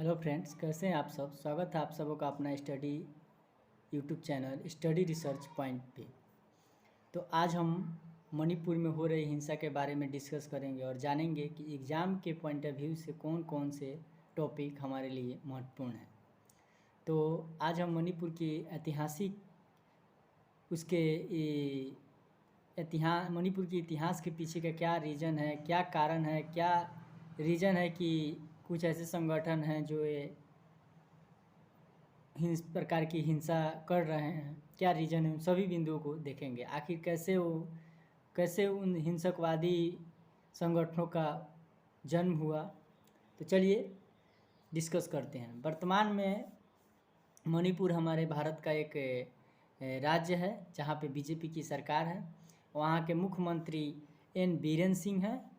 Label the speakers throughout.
Speaker 1: Hello friends, कैसे हैं आप सब। स्वागत है आप सबों का अपना study YouTube channel study research point पे। तो आज हम मणिपुर में हो रही हिंसा के बारे में डिस्कस करेंगे और जानेंगे कि एग्ज़ाम के पॉइंट ऑफ व्यू से कौन कौन से टॉपिक हमारे लिए महत्वपूर्ण हैं। तो आज हम मणिपुर की ऐतिहासिक मणिपुर के इतिहास के पीछे का क्या रीज़न है, क्या कारण है, क्या रीज़न है कि कुछ ऐसे संगठन हैं जो ये प्रकार की हिंसा कर रहे हैं, क्या रीज़न है, उन सभी बिंदुओं को देखेंगे। आखिर कैसे उन हिंसकवादी संगठनों का जन्म हुआ। तो चलिए डिस्कस करते हैं। वर्तमान में मणिपुर हमारे भारत का एक राज्य है जहाँ पे बीजेपी की सरकार है। वहाँ के मुख्यमंत्री एन बीरेन सिंह हैं,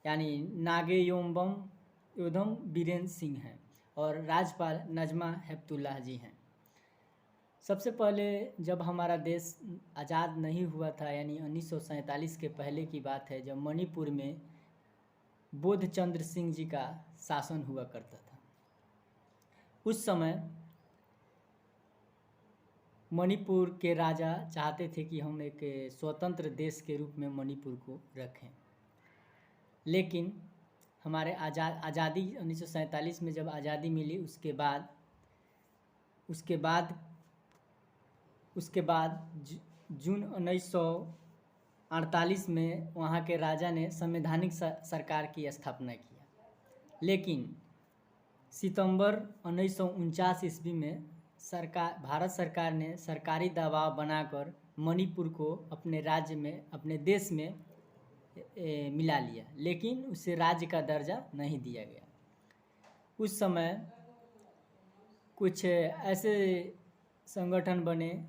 Speaker 1: यानी नागे योधम बीरेन सिंह हैं, और राज्यपाल नजमा हेपतुल्लाह जी हैं। सबसे पहले जब हमारा देश आज़ाद नहीं हुआ था, यानी 1947 के पहले की बात है, जब मणिपुर में बोधचंद्र सिंह जी का शासन हुआ करता था। उस समय मणिपुर के राजा चाहते थे कि हम एक स्वतंत्र देश के रूप में मणिपुर को रखें, लेकिन हमारे आज़ादी 1947 में जब आज़ादी मिली, उसके बाद जून 1948 में वहाँ के राजा ने संवैधानिक सरकार की स्थापना किया। लेकिन सितंबर 1949 ईस्वी में भारत सरकार ने सरकारी दबाव बनाकर मणिपुर को अपने राज्य में, अपने देश में मिला लिया, लेकिन उसे राज्य का दर्जा नहीं दिया गया। उस समय कुछ ऐसे संगठन बने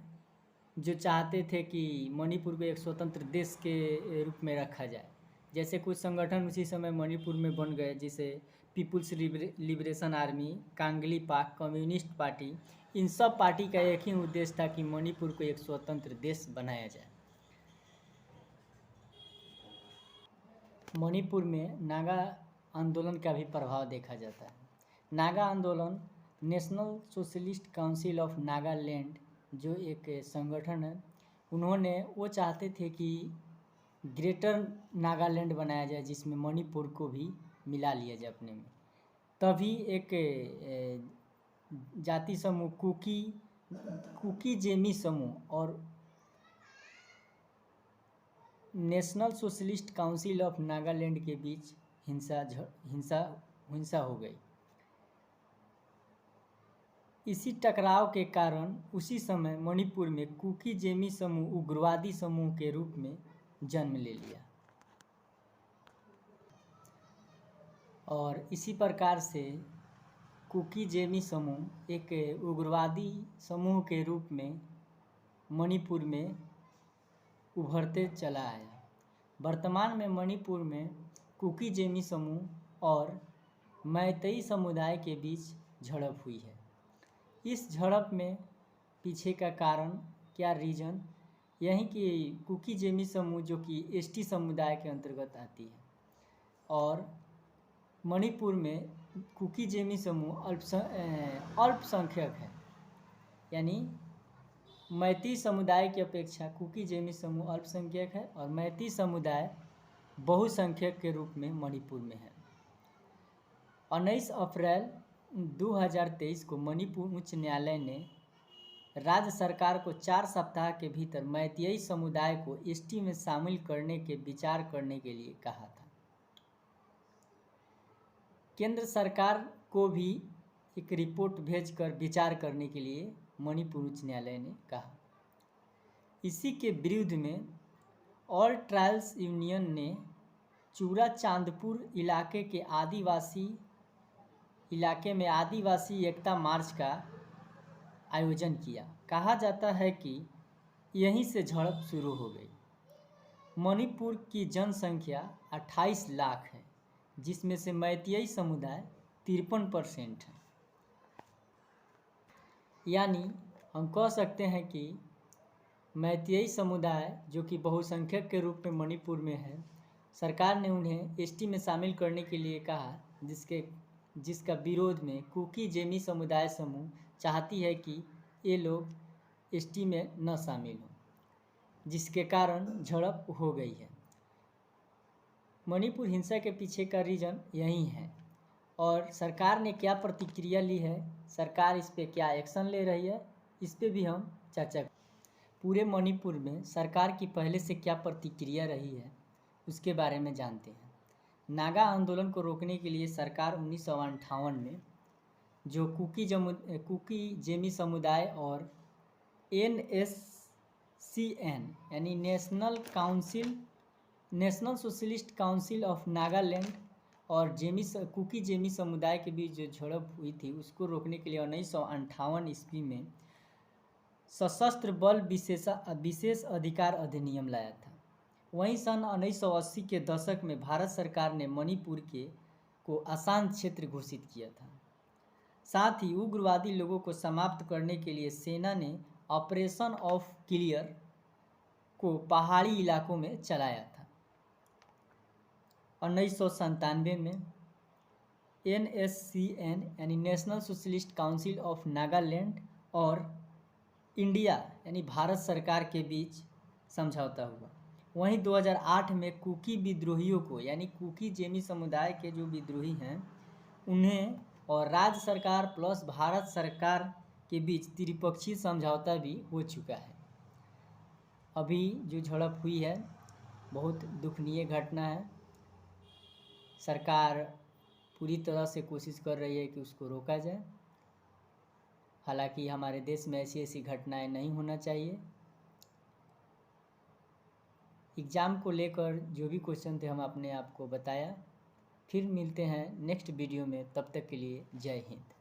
Speaker 1: जो चाहते थे कि मणिपुर को एक स्वतंत्र देश के रूप में रखा जाए। जैसे कुछ संगठन उसी समय मणिपुर में बन गए, जैसे पीपुल्स लिबरेशन आर्मी, कांगली पाक, कम्युनिस्ट पार्टी। इन सब पार्टी का एक ही उद्देश्य था कि मणिपुर को एक स्वतंत्र देश बनाया जाए। मणिपुर में नागा आंदोलन का भी प्रभाव देखा जाता है। नागा आंदोलन national socialist council of Nagaland, जो एक संगठन है, वो चाहते थे कि ग्रेटर नागालैंड बनाया जाए, जिसमें मणिपुर को भी मिला लिया जाए अपने में। तभी एक जाति समूह कुकी जेमी समूह और national socialist council of Nagaland के बीच हिंसा हो गई। इसी टकराव के कारण उसी समय मणिपुर में कुकी जेमी समूह उग्रवादी समूह के रूप में जन्म ले लिया, और इसी प्रकार से कुकी जेमी समूह एक उग्रवादी समूह के रूप में मणिपुर में उभरते चला आया। वर्तमान में मणिपुर में कुकी जेमी समूह और मैतेई समुदाय के बीच झड़प हुई है। इस झड़प में पीछे का कारण, क्या रीज़न, यही कि कुकी जेमी समूह जो कि एसटी समुदाय के अंतर्गत आती है, और मणिपुर में कुकी जेमी समूह अल्पसंख्यक है, यानी मैती समुदाय की अपेक्षा कुकी जेमी समूह अल्पसंख्यक है और मैती समुदाय बहुसंख्यक के रूप में मणिपुर में है। 19 अप्रैल 2023 को मणिपुर उच्च न्यायालय ने राज्य सरकार को 4 सप्ताह के भीतर मैतेई समुदाय को एसटी में शामिल करने के विचार करने के लिए कहा था। केंद्र सरकार को भी एक रिपोर्ट भेजकर विचार करने के लिए मणिपुर उच्च न्यायालय ने कहा। इसी के विरुद्ध में ऑल ट्रायल्स यूनियन ने चूरा चांदपुर इलाके में आदिवासी एकता मार्च का आयोजन किया। कहा जाता है कि यहीं से झड़प शुरू हो गई। मणिपुर की जनसंख्या 28 लाख है, जिसमें से मैतेई समुदाय 53% है। यानी हम कह सकते हैं कि मैतेई समुदाय, जो कि बहुसंख्यक के रूप में मणिपुर में है, सरकार ने उन्हें एसटी में शामिल करने के लिए कहा, जिसके जिसका विरोध में कुकी जेमी समुदाय समूह चाहती है कि ये लोग एसटी में न शामिल हों, जिसके कारण झड़प हो गई है। मणिपुर हिंसा के पीछे का रीज़न यही है और सरकार ने क्या प्रतिक्रिया ली है, सरकार इस पे क्या एक्शन ले रही है, इस पे भी हम चर्चा। पूरे मणिपुर में सरकार की पहले से क्या प्रतिक्रिया रही है उसके बारे में जानते हैं। नागा आंदोलन को रोकने के लिए सरकार 1958 में जो कुकी जेमी समुदाय और NSCN यानी national socialist council of Nagaland और कुकी जेमी समुदाय के बीच जो झड़प हुई थी उसको रोकने के लिए 1958 ईस्वी में सशस्त्र बल विशेष अधिकार अधिनियम लाया था। वहीं सन 1980 के दशक में भारत सरकार ने मणिपुर को अशांत क्षेत्र घोषित किया था। साथ ही उग्रवादी लोगों को समाप्त करने के लिए सेना ने ऑपरेशन ऑफ क्लियर को पहाड़ी इलाकों में चलाया था। 1997 में NSCN यानी national socialist council of Nagaland और इंडिया यानी भारत सरकार के बीच समझौता हुआ। वहीं 2008 में कुकी विद्रोहियों को यानी कुकी जेमी समुदाय के जो विद्रोही हैं उन्हें और राज्य सरकार प्लस भारत सरकार के बीच त्रिपक्षीय समझौता भी हो चुका है। अभी जो झड़प हुई है बहुत दुखनीय घटना है। सरकार पूरी तरह से कोशिश कर रही है कि उसको रोका जाए। हालांकि हमारे देश में ऐसी घटनाएं नहीं होना चाहिए। एग्ज़ाम को लेकर जो भी क्वेश्चन थे हम अपने आप को बताया। फिर मिलते हैं नेक्स्ट वीडियो में, तब तक के लिए जय हिंद।